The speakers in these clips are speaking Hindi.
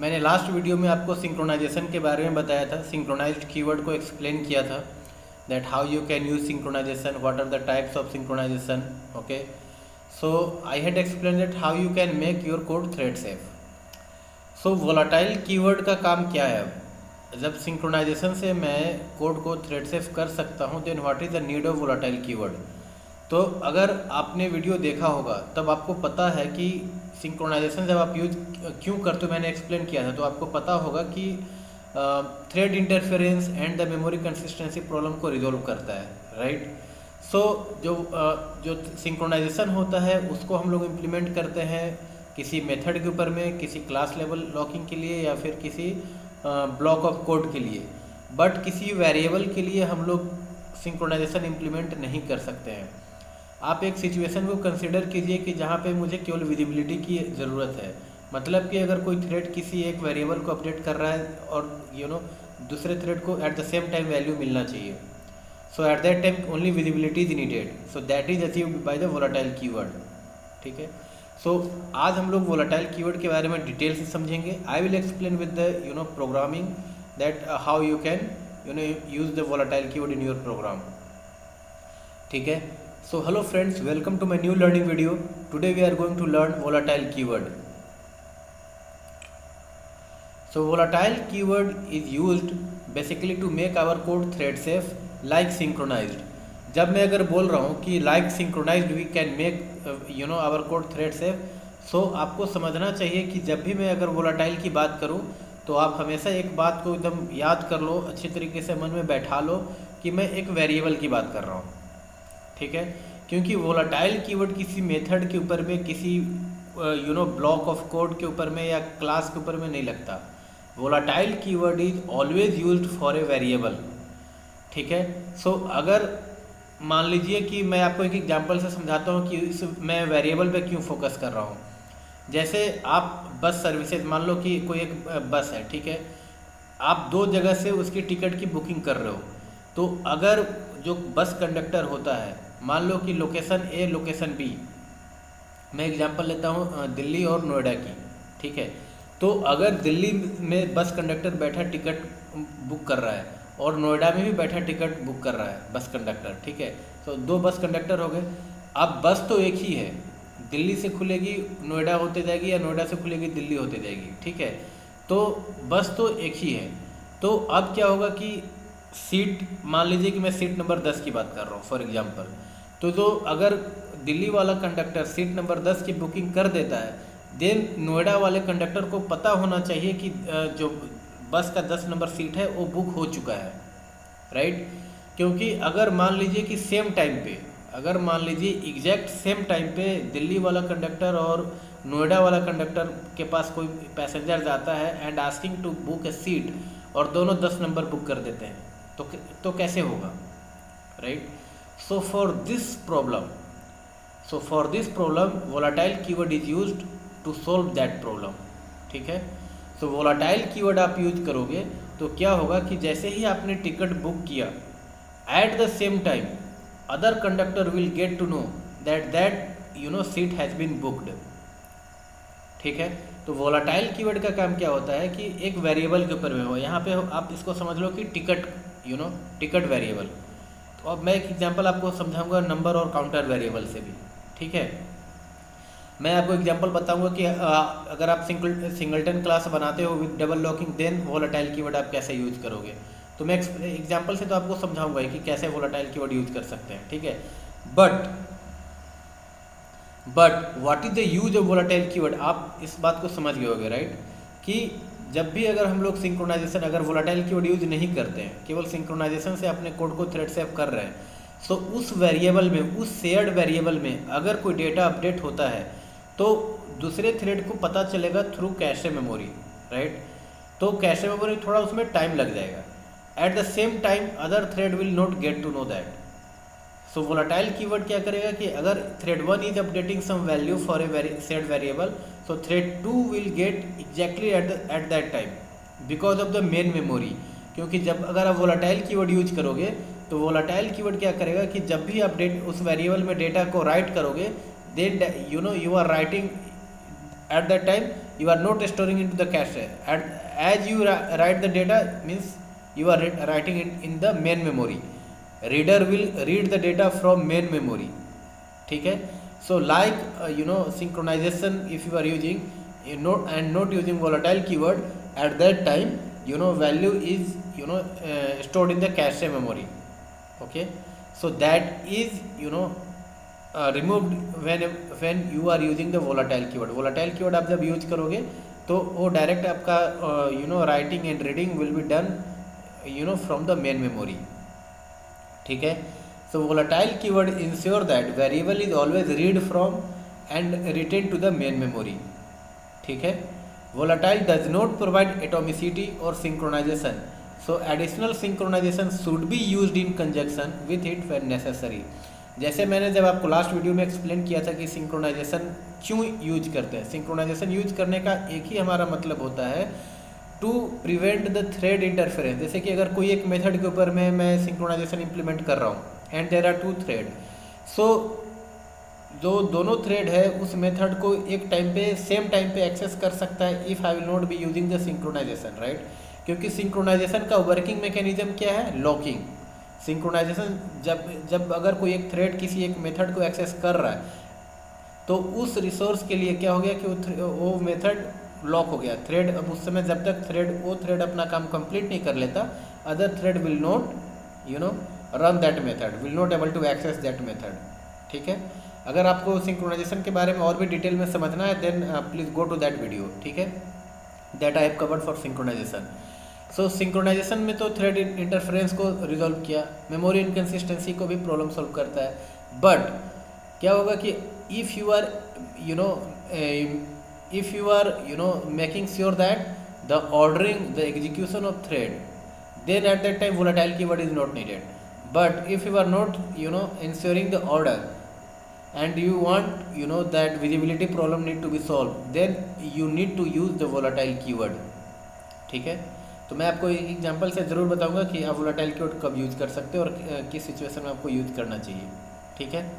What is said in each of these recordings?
मैंने लास्ट वीडियो में आपको सिंक्रोनाइजेशन के बारे में बताया था, सिंक्रोनाइज्ड कीवर्ड को एक्सप्लेन किया था, that how you can use synchronisation, what are the types of synchronisation. Okay, so I had explain that how you can make your code thread safe. So volatile keyword का काम क्या है? जब सिंक्रोनाइजेशन से मैं कोड को थ्रेड सेफ कर सकता हूँ, then what is the need of volatile keyword. तो अगर आपने वीडियो देखा होगा तब आपको पता है कि सिंक्रोनाइजेशन जब आप यूज क्यों करते हो, मैंने एक्सप्लेन किया था. तो आपको पता होगा कि thread interference and the memory consistency problem को रिजोल्व करता है, राइट. सो जो सिंक्रोनाइजेशन होता है उसको हम लोग इम्प्लीमेंट करते हैं किसी मेथड के ऊपर में, किसी क्लास लेवल लॉकिंग के लिए या फिर किसी ब्लॉक ऑफ कोड के लिए. बट किसी वेरिएबल के लिए हम लोग सिंक्रोनाइजेशन इम्प्लीमेंट नहीं कर सकते हैं. आप एक सिचुएशन को कंसिडर कीजिए कि जहाँ पे मुझे केवल विजिबिलिटी की ज़रूरत है. मतलब कि अगर कोई थ्रेड किसी एक वेरिएबल को अपडेट कर रहा है और दूसरे थ्रेड को at the same time value मिलना चाहिए. So at that time only visibility is needed. So that is achieved by the volatile keyword. ठीक है. सो आज हम लोग वोलाटाइल कीवर्ड के बारे में डिटेल से समझेंगे. I will explain with the programming that how you can use the volatile keyword in your program. ठीक है. So hello friends, welcome to my new learning video. Today we are going to learn volatile keyword. So volatile keyword is used basically to make our code thread safe like synchronized. जब मैं अगर बोल रहा हूँ कि like synchronized we can make our code thread safe, so आपको समझना चाहिए कि जब भी मैं अगर volatile की बात करूँ तो आप हमेशा एक बात को एकदम याद कर लो, अच्छी तरीके से मन में बैठा लो कि मैं एक वेरिएबल की बात कर रहा हूँ. ठीक है. क्योंकि वोलाटाइल कीवर्ड किसी मेथड के ऊपर में, किसी ब्लॉक ऑफ कोड के ऊपर में या क्लास के ऊपर में नहीं लगता. Volatile keyword is always used for a variable. ठीक है. सो अगर मान लीजिए कि मैं आपको एक एग्जांपल से समझाता हूँ कि मैं वेरिएबल पे क्यों फोकस कर रहा हूँ. जैसे आप बस सर्विसेज, मान लो कि कोई एक बस है. ठीक है. आप दो जगह से उसकी टिकट की बुकिंग कर रहे हो. तो अगर जो बस कंडक्टर होता है, मान लो कि लोकेशन ए लोकेशन बी, मैं एग्जांपल लेता हूँ दिल्ली और नोएडा की. ठीक है. तो अगर दिल्ली में बस कंडक्टर बैठा टिकट बुक कर रहा है और नोएडा में भी बैठा टिकट बुक कर रहा है बस कंडक्टर. ठीक है. तो दो बस कंडक्टर हो गए. अब बस तो एक ही है, दिल्ली से खुलेगी नोएडा होते जाएगी या नोएडा से खुलेगी दिल्ली होते जाएगी. ठीक है. तो बस तो एक ही है. तो अब क्या होगा कि सीट, मान लीजिए कि मैं सीट नंबर 10 की बात कर रहा हूँ फॉर एग्जांपल. तो अगर दिल्ली वाला कंडक्टर सीट नंबर 10 की बुकिंग कर देता है, देन नोएडा वाले कंडक्टर को पता होना चाहिए कि जो बस का 10 नंबर सीट है वो बुक हो चुका है, राइट. क्योंकि अगर मान लीजिए कि सेम टाइम पे, अगर मान लीजिए एग्जैक्ट सेम टाइम पे दिल्ली वाला कंडक्टर और नोएडा वाला कंडक्टर के पास कोई पैसेंजर जाता है and asking to book a seat और दोनों 10 नंबर बुक कर देते हैं, तो कैसे होगा, right. So for this problem volatile keyword is used to solve that problem. ठीक है. So volatile keyword आप यूज करोगे तो क्या होगा कि जैसे ही आपने टिकट बुक किया, at the same time other conductor will get to know that seat has been booked. ठीक है. तो volatile keyword का काम क्या होता है कि एक वेरिएबल के ऊपर में हो. यहाँ पे आप इसको समझ लो कि टिकट वेरिएबल. तो अब मैं एक एग्जांपल आपको समझाऊंगा नंबर और काउंटर वेरिएबल से भी. ठीक है. मैं आपको एग्जांपल बताऊंगा कि अगर आप सिंगलटन क्लास बनाते हो with double locking, then volatile keyword आप कैसे यूज करोगे. तो मैं एग्जांपल से तो आपको समझाऊंगा कि कैसे वोलाटाइल कीवर्ड यूज कर सकते हैं. ठीक है. But what is the use of volatile keyword, आप इस बात को समझ गए होंगे, राइट. कि जब भी अगर हम लोग सिंक्रोनाइजेशन, अगर वोलाटाइल कीवर्ड यूज नहीं करते हैं, केवल सिंक्रोनाइजेशन से अपने कोड को थ्रेड सेव कर रहे हैं, सो उस वेरिएबल में, उस शेयर्ड वेरिएबल में अगर कोई डेटा अपडेट होता है तो दूसरे थ्रेड को पता चलेगा थ्रू कैशे मेमोरी, राइट. तो कैशे मेमोरी थोड़ा उसमें टाइम लग जाएगा. At the same time other thread will not get to know that. So volatile keyword क्या करेगा कि अगर thread 1 is updating some value for a said variable, so thread 2 will get exactly at that time because of the main memory. क्योंकि जब अगर आप volatile कीवर्ड यूज करोगे तो volatile कीवर्ड क्या करेगा कि जब भी अपडेट उस वेरिएबल में डेटा को राइट करोगे, then you are writing at that time you are not storing into the cache. As you write the data means you are writing it in the main memory. Reader will read the data from main memory. ठीक है. So like synchronization, if you are using not using volatile keyword, at that time value is stored in the cache memory. Okay, so that is removed when you are using the volatile keyword. Volatile keyword आप जब यूज करोगे तो वो डायरेक्ट आपका writing and reading will be done from the main memory. ठीक है. So volatile keyword ensure that variable is always read from and written to the main memory. ठीक है. Volatile does not provide atomicity or synchronization. So additional synchronization should be used in conjunction with it when necessary. जैसे मैंने जब आपको लास्ट वीडियो में एक्सप्लेन किया था कि सिंक्रोनाइजेशन क्यों यूज करते हैं. सिंक्रोनाइजेशन यूज करने का एक ही हमारा मतलब होता है to prevent the thread interference. जैसे कि अगर कोई एक मेथड के ऊपर में मैं सिंक्रोनाइजेशन इंप्लीमेंट कर रहा हूँ and there are two thread. So जो दोनों थ्रेड है उस मेथड को एक टाइम पे सेम टाइम पे एक्सेस कर सकता है if I will not be using the synchronisation, right. क्योंकि सिंक्रोनाइजेशन का वर्किंग मैकेनिज्म क्या है, लॉकिंग. सिंक्रोनाइजेशन जब अगर कोई एक थ्रेड किसी एक मेथड को एक्सेस कर रहा है तो उस रिसोर्स के लिए क्या हो गया कि वो मेथड लॉक हो गया. थ्रेड अब उस समय जब तक वो थ्रेड अपना काम कंप्लीट नहीं कर लेता, other thread will not run that method, will not able to access that method. ठीक है. अगर आपको सिंक्रोनाइजेशन के बारे में और भी डिटेल में समझना है then please go to that video. ठीक है, that I have covered for synchronization. So synchronization में तो थ्रेड इंटरफेरेंस को रिजॉल्व किया, मेमोरी इनकन्सिस्टेंसी को भी प्रॉब्लम सॉल्व करता है. बट क्या होगा कि if you are making sure that the ordering the execution of thread, then at that time volatile keyword is not needed. But if you are not ensuring the order and you want that visibility problem need to be solved, then you need to use the volatile keyword. ठीक है. तो मैं आपको एक एग्जांपल से ज़रूर बताऊंगा कि आप volatile keyword कब यूज़ कर सकते हो और किस सिचुएशन में आपको यूज़ करना चाहिए. ठीक है.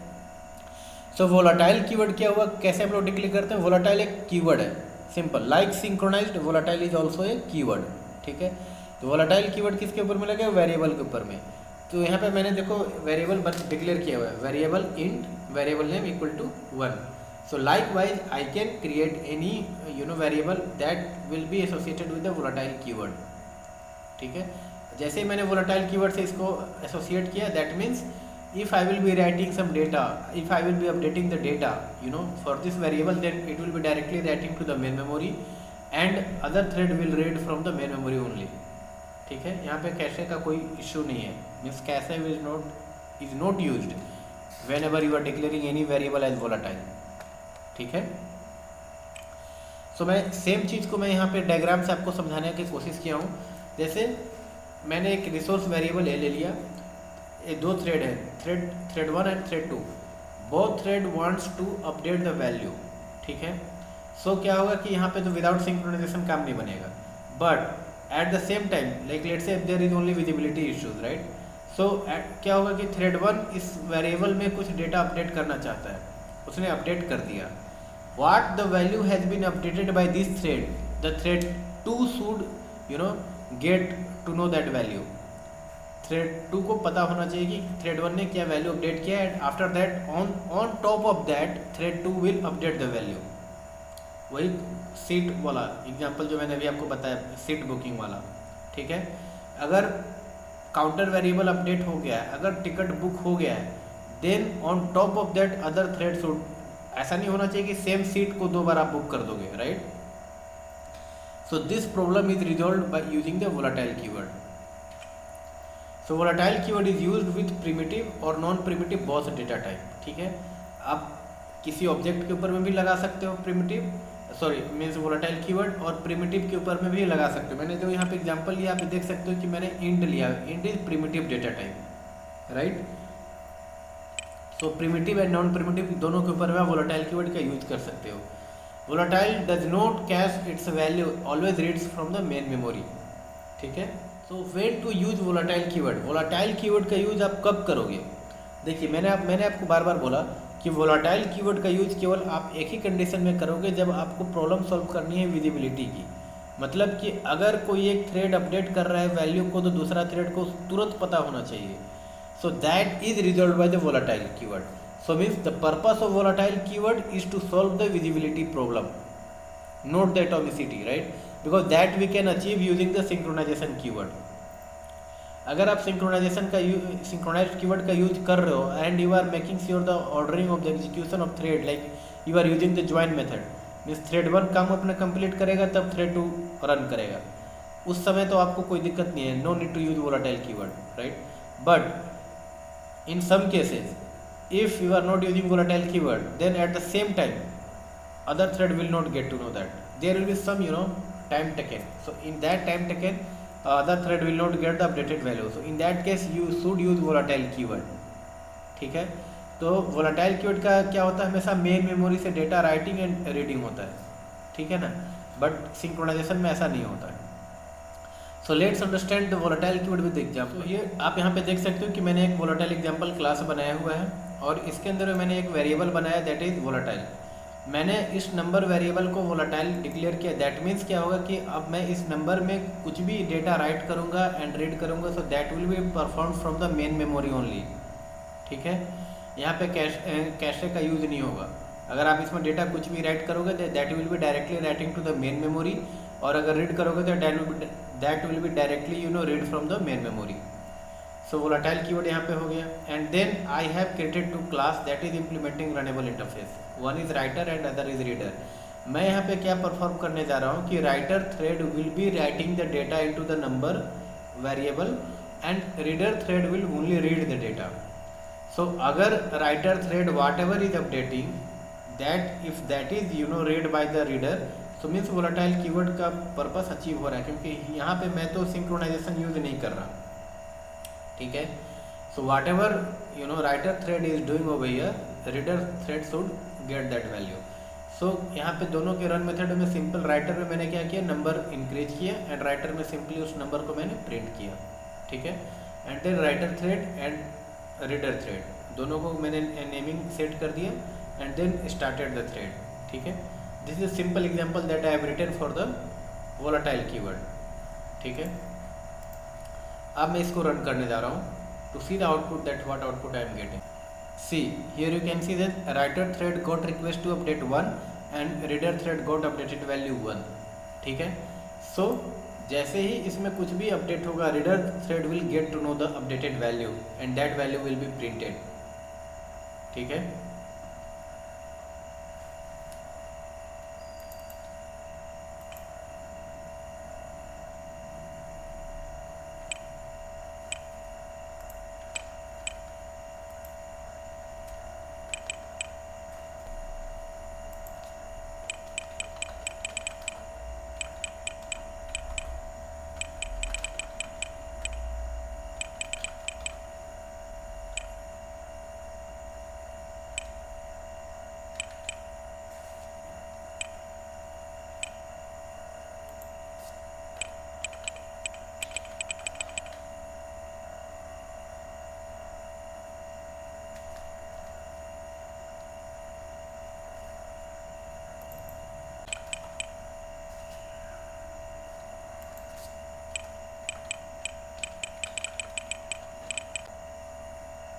सो volatile keyword क्या हुआ, कैसे हम लोग डिक्लेयर करते हैं. volatile एक कीवर्ड है, simple. Like synchronized volatile is also a keyword. ठीक है. तो वोलाटाइल कीवर्ड किसके ऊपर में लगे, वेरिएबल के ऊपर में. तो यहाँ पे मैंने देखो वेरिएबल डिक्लेयर किया हुआ है, variable int variable name equal to 1. So likewise I can create any variable that will be associated with the volatile keyword. ठीक है. जैसे ही मैंने वोलाटाइल कीवर्ड से इसको एसोसिएट किया, that means if I will be writing some data, if I will be updating the data for this variable, then it will be directly writing to the main memory and other thread will read from the main memory only. ठीक है. यहाँ पे कैशे का कोई इशू नहीं है, means cache is not used whenever you are declaring any variable as volatile. ठीक है. सो मैं सेम चीज़ को मैं यहाँ पे डायग्राम से आपको समझाने की कोशिश किया हूँ. जैसे मैंने एक रिसोर्स वेरिएबल ले लिया, ये दो थ्रेड है, thread 1 and thread 2. Both thread wants to update the value. ठीक है. सो क्या होगा कि यहाँ पे तो विदाउट सिंक्रोनाइजेशन काम नहीं बनेगा. But at the same time, like let's say there is only visibility issues, right? So क्या होगा कि थ्रेड 1 इस वेरिएबल में कुछ डेटा अपडेट करना चाहता है, उसने अपडेट कर दिया. What the value has been updated by this thread, the thread 2 should get to know that value. Thread 2 को पता होना चाहिए कि थ्रेड 1 ने क्या वैल्यू अपडेट किया है. After that on top of that thread 2 will update the value. वही सीट वाला एग्जांपल जो मैंने अभी आपको बताया, सीट बुकिंग वाला. ठीक है. अगर काउंटर वेरिएबल अपडेट हो गया है, अगर टिकट बुक हो गया है, then on top of that other thread should. ऐसा नहीं होना चाहिए कि सेम सीट को 2 बार आप बुक कर दोगे, right. So this problem is resolve by using the volatile keyword. So volatile keyword is used with primitive और non primitive both data type. ठीक है. आप किसी ऑब्जेक्ट के ऊपर में भी लगा सकते हो primitive, sorry means volatile keyword, और प्रिमिटिव के ऊपर में भी लगा सकते हो. मैंने जो यहाँ पे एग्जांपल लिया, आप देख सकते हो कि मैंने इंट लिया. Int is primitive data type, right. So primitive and non primitive दोनों के ऊपर में आप वोलाटाइल कीवर्ड का यूज कर सकते हो. Volatile does not cache its value, always reads from the main memory. ठीक है. So when to use volatile keyword. Volatile keyword का यूज आप कब करोगे. देखिए मैंने आपको बार बार बोला, कि वोलाटाइल कीवर्ड का यूज केवल आप एक ही कंडीशन में करोगे जब आपको प्रॉब्लम सॉल्व करनी है विजिबिलिटी की। मतलब कि अगर कोई एक थ्रेड अपडेट कर रहा है वैल्यू को तो दूसरा थ्रेड को तुरंत पता होना चाहिए। So that is resolve by the volatile keyword. So means the purpose of volatile keyword is to solve the visibility problem, not the atomicity, right, because that we can achieve using the synchronization keyword. अगर आप सिंक्रोनाइजेशन का सिंक्रोनाइज्ड कीवर्ड का यूज कर रहे हो and you are making sure the ordering of the execution of thread, like you are using the join method, means thread 1 काम अपना कंप्लीट करेगा तब थ्रेड 2 रन करेगा, उस समय तो आपको कोई दिक्कत नहीं है, no need to use volatile keyword, right. But in some cases if you are not using volatile keyword, then at the same time other thread will not get to know that, there will be some time taken, so in that time taken other thread will not get the updated value, so in that case you should use volatile keyword, ठीक है। तो volatile keyword का क्या होता है, हमेशा मेन मेमोरी से डेटा राइटिंग एंड रीडिंग होता है, ठीक है ना, बट सिंक्रोनाइजेशन में ऐसा नहीं होता है। So let's understand the volatile keyword with example. ये आप यहाँ पे देख सकते हो कि मैंने एक वोलाटाइल एग्जाम्पल क्लास बनाया हुआ है और इसके अंदर मैंने एक वेरिएबल बनाया दैट इज़ वोलाटाइल। मैंने इस नंबर वेरिएबल को वोलाटाइल डिक्लेयर किया, दैट मीन्स क्या होगा कि अब मैं इस नंबर में कुछ भी डेटा राइट करूँगा एंड रीड करूँगा, so that will be perform from the main memory only, ठीक है। यहाँ पे कैशे का यूज़ नहीं होगा। अगर आप इसमें डेटा कुछ भी राइट करोगे तो that will be directly writing to the main memory, और अगर रीड करोगे तो that will be directly read from the main memory. So volatile keyword यहाँ पे हो गया। And then I have created 2 class that is implementing runnable interface, one is writer and other is reader. मैं यहाँ पे क्या परफॉर्म करने जा रहा हूँ कि writer thread will be writing the data into the number variable and reader thread will only read the data. So अगर writer thread whatever is updating that if that is read by the reader, so means volatile keyword का पर्पस अचीव हो रहा है, क्योंकि यहाँ पे मैं तो सिंक्रोनाइजेशन यूज नहीं कर रहा, ठीक है। So whatever writer thread is doing over here, reader thread should get that value. So यहाँ पे दोनों के रन मेथड में सिंपल राइटर में मैंने क्या किया, नंबर इंक्रीज किया एंड राइटर में सिंपली उस नंबर को मैंने प्रिंट किया, ठीक है। And then writer thread and reader thread दोनों को मैंने नेमिंग सेट कर दिया and then started the thread, ठीक है। This is simple example that I have written for the volatile keyword, ठीक है। अब मैं इसको रन करने जा रहा हूँ to see the output, that what output I am getting. See here you can see that writer thread got request to update 1 and reader thread got updated value 1, ठीक है। सो जैसे ही इसमें कुछ भी अपडेट होगा reader thread will get to know the updated value and that value will be printed, ठीक है।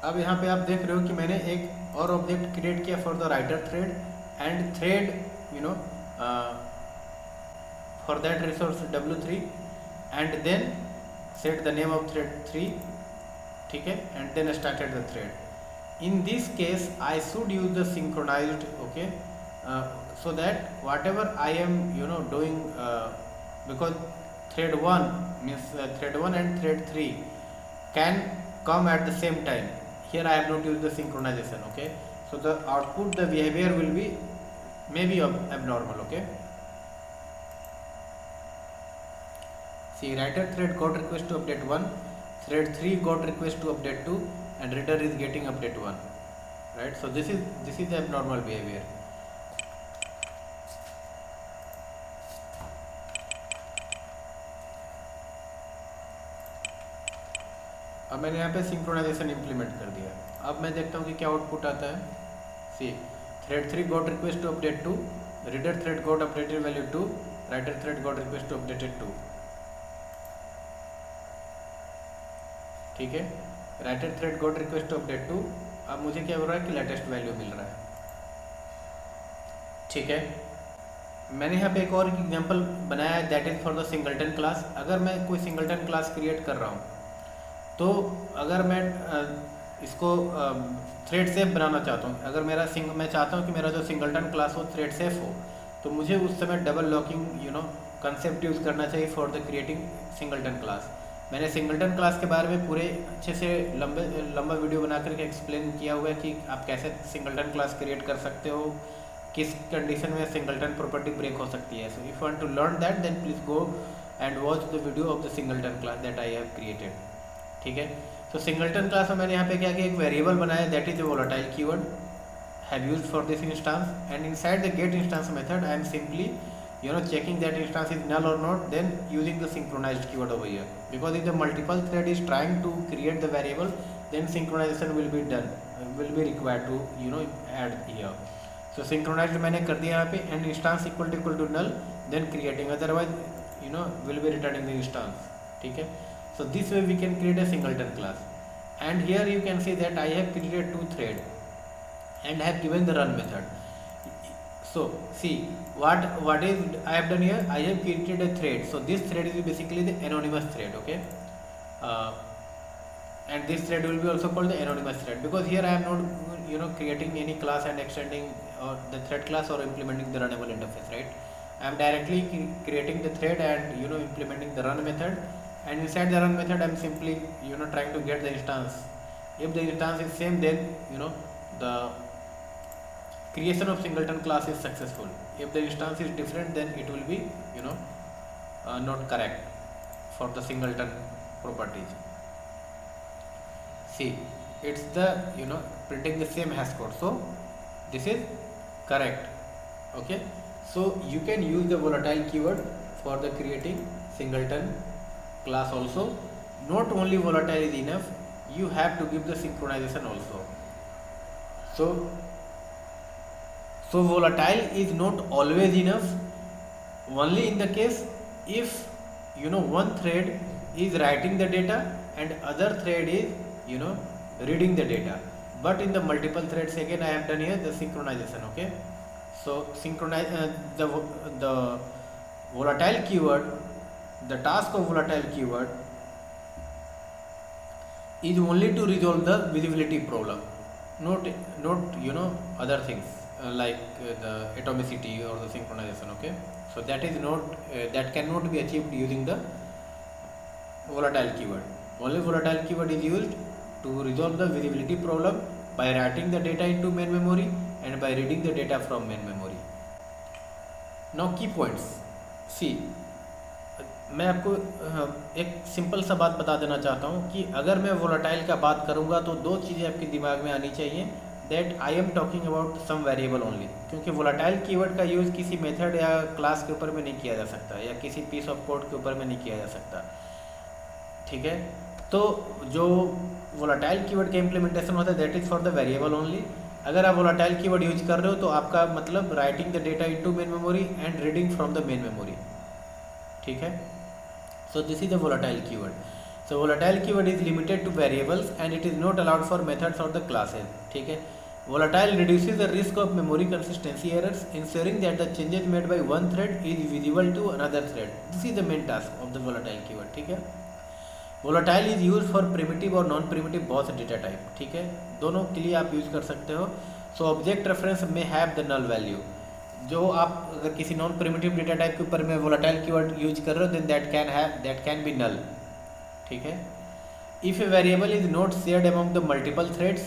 अब यहाँ पे आप देख रहे हो कि मैंने एक और ऑब्जेक्ट क्रिएट किया for the writer thread and thread for that resource W3 and then set the name of thread 3, ठीक है, and then started the thread. In this case I should use the synchronized, okay, so that whatever I am doing, because thread 1 means thread 1 and thread 3 can come at the same time. Here I have not used the synchronization, okay, so the output, the behavior will be maybe abnormal, okay. See, writer thread got request to update 1, thread 3 got request to update 2 and reader is getting update 1, right. So this is the abnormal behavior. अब मैंने यहाँ पे सिंक्रोनाइजेशन इम्प्लीमेंट कर दिया। अब मैं देखता हूँ कि क्या आउटपुट आता है। See, thread 3 got request to update 2, reader thread got updated value 2, writer thread got request to updated 2. ठीक है, writer thread got request to update 2. अब मुझे क्या हो रहा है कि लेटेस्ट वैल्यू मिल रहा है. ठीक है, मैंने यहाँ पे एक और एग्जांपल बनाया है, that is for the singleton class. अगर मैं कोई सिंगलटन क्लास क्रिएट कर रहा हूँ, तो अगर मैं इसको थ्रेड सेफ बनाना चाहता हूँ, अगर मैं चाहता हूँ कि मेरा जो सिंगलटन क्लास हो थ्रेड सेफ हो, तो मुझे उस समय डबल लॉकिंग कंसेप्ट यूज़ करना चाहिए for the creating singleton class. मैंने सिंगलटन क्लास के बारे में पूरे अच्छे से लंबा वीडियो बना करके एक्सप्लेन किया हुआ है कि आप कैसे सिंगलटन क्लास क्रिएट कर सकते हो, किस कंडीशन में सिंगलटन प्रॉपर्टी ब्रेक हो सकती है. So if want to learn that then please go and watch the video of the singleton class that I have created. ठीक है, तो सिंगलटन क्लास में मैंने यहाँ पे क्या किया, एक वेरिएबल बनाया that is a volatile keyword have used for this instance, and inside the get instance method I am simply checking that instance is null or not, then using the synchronized keyword over here, because if the multiple thread is trying to create the variable, then synchronization will be required to add here. So synchronized मैंने कर दिया यहाँ पे, and instance equal to null, then creating, otherwise will be returning the instance. ठीक है, so this way we can create a singleton class. And here you can see that I have created 2 thread and have given the run method. So see what is I have done here, I have created a thread. So this thread is basically the anonymous thread. Okay, and this thread will be also called the anonymous thread, because here I am not creating any class and extending the thread class or implementing the runnable interface, right? I am directly creating the thread and implementing the run method, and inside the run method I am simply trying to get the instance. If the instance is same, then the creation of singleton class is successful. If the instance is different, then it will be not correct for the singleton properties. See, it's the printing the same hash code, so this is correct. Okay, so you can use the volatile keyword for the creating singleton class also. Not only volatile is enough, you have to give the synchronization also. So volatile is not always enough, only in the case if one thread is writing the data and other thread is reading the data. But in the multiple threads, again I have done here the synchronization. Okay, so synchronize the volatile keyword, the task of volatile keyword is only to resolve the visibility problem, not other things. Like the atomicity or the synchronization. Okay, so that is not that cannot be achieved using the volatile keyword. Only volatile keyword is used to resolve the visibility problem by writing the data into main memory and by reading the data from main memory. Now key points. See, मैं आपको एक सिंपल सा बात बता देना चाहता हूँ कि अगर मैं वोलाटाइल का बात करूँगा तो 2 चीज़ें आपके दिमाग में आनी चाहिए, that I am talking about some variable only. क्योंकि वोलाटाइल कीवर्ड का यूज़ किसी मेथड या क्लास के ऊपर में नहीं किया जा सकता, या किसी पीस ऑफ कोड के ऊपर में नहीं किया जा सकता. ठीक है, तो जो वोलाटाइल कीवर्ड का इम्प्लीमेंटेशन होता है that is for the variable only. अगर आप वोलाटाइल कीवर्ड यूज कर रहे हो तो आपका मतलब writing the data into main memory and reading from the main memory. ठीक है, so this is the volatile keyword. So volatile keyword is limited to variables and it is not allowed for methods or the classes. ठीक है, volatile reduces the risk of memory consistency errors, ensuring that the changes made by one thread is visible to another thread. This is the main task of the volatile keyword. ठीक है, volatile is used for primitive और non primitive both data type. ठीक है, दोनों के लिए आप यूज कर सकते हो. So object reference may have the null value. जो आप अगर किसी नॉन प्रिमिटिव डेटा टाइप के ऊपर में वोलाटाइल कीवर्ड यूज कर रहे हो, then that can be null. ठीक है, if a variable is not shared among the multiple threads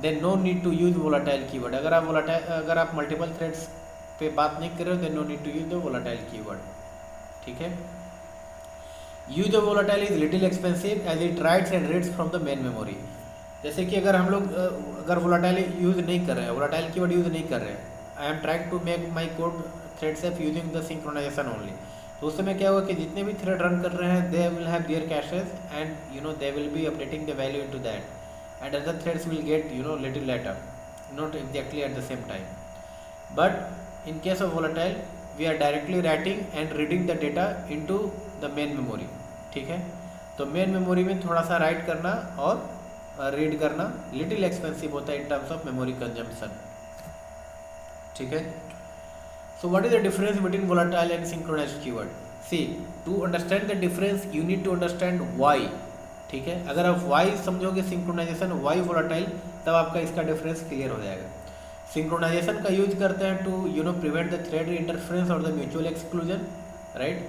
then no need to use volatile keyword. अगर आप मल्टीपल थ्रेड्स पे बात नहीं कर रहे हो then no need to use the volatile keyword. ठीक है, use of volatile is little expensive as it writes and reads from the main memory. जैसे कि अगर हम लोग अगर वोलाटाइल यूज नहीं कर रहे हैं, वोलाटाइल कीवर्ड यूज नहीं कर रहे हैं, I am trying to make my code thread safe using the synchronization only, तो उस समय क्या होगा कि जितने भी थ्रेड रन कर रहे हैं they will have their caches and they will be updating the value into that and other threads will get little letter. not exactly at the same time. But in case of volatile, we are directly writing and reading the data into the main memory. ठीक है, तो मेन मेमोरी में थोड़ा सा राइट करना और रीड करना लिटिल एक्सपेंसिव होता है in terms of memory consumption. ठीक है. So what is the difference between volatile and synchronized keyword? See, to understand the difference you need to understand why. ठीक है, अगर आप why समझोगे synchronization, why volatile, तब आपका इसका डिफरेंस क्लियर हो जाएगा. सिंक्रोनाइजेशन का यूज करते हैं to prevent the thread interference और the mutual exclusion, right,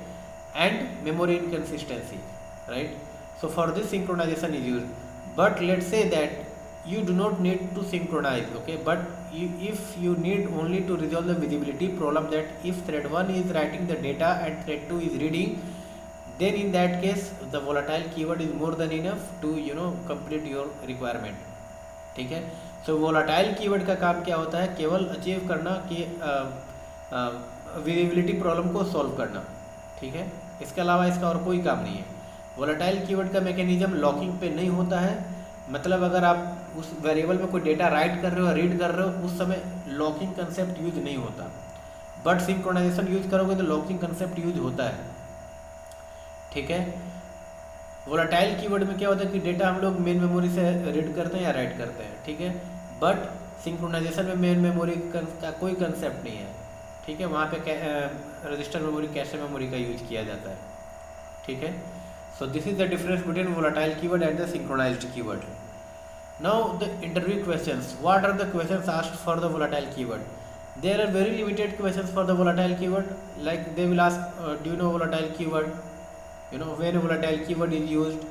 and memory inconsistency, right. So for this synchronization is use, but let's say that you do not need to synchronize, okay, but if you need only to resolve the visibility problem, that if thread 1 is writing the data and thread 2 is reading, then in that case the volatile keyword is more than enough to complete your requirement. ठीक है. सो volatile keyword का काम क्या होता है? केवल अचीव करना कि विजिबिलिटी प्रॉब्लम को सॉल्व करना. ठीक है, इसके अलावा इसका और कोई काम नहीं है. volatile keyword का मैकेनिज्म लॉकिंग पे नहीं होता है. मतलब अगर आप उस वेरिएबल में कोई डेटा राइट कर रहे हो, रीड कर रहे हो, उस समय लॉकिंग कंसेप्ट यूज नहीं होता. बट सिंक्रोनाइजेशन यूज करोगे तो लॉकिंग कंसेप्ट यूज होता है. ठीक है. वोलाटाइल कीवर्ड में क्या होता है कि डेटा हम लोग मेन मेमोरी से रीड करते हैं या राइट करते हैं. ठीक है. बट सिंक्रोनाइजेशन में मेन मेमोरी का कोई कंसेप्ट नहीं है. ठीक है, वहाँ पे रजिस्टर मेमोरी, कैशे मेमोरी का यूज किया जाता है. ठीक है. So this is the difference between volatile keyword and the synchronized keyword. Now the interview questions. What are the questions asked for the volatile keyword? There are very limited questions for the volatile keyword. Like they will ask, do you know volatile keyword? When volatile keyword is used?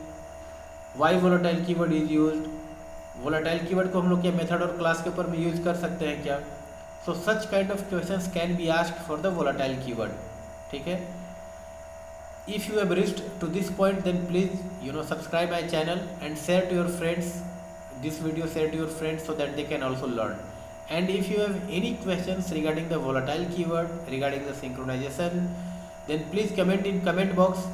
Why volatile keyword is used? Volatile keyword को हम लोग क्या मेथड और क्लास के ऊपर में यूज कर सकते हैं क्या? So such kind of questions can be asked for the volatile keyword. ठीक है. If you have reached to this point, then please subscribe my channel and share to your friends this video, share to your friends so that they can also learn. And if you have any questions regarding the volatile keyword, regarding the synchronization, then please comment in comment box.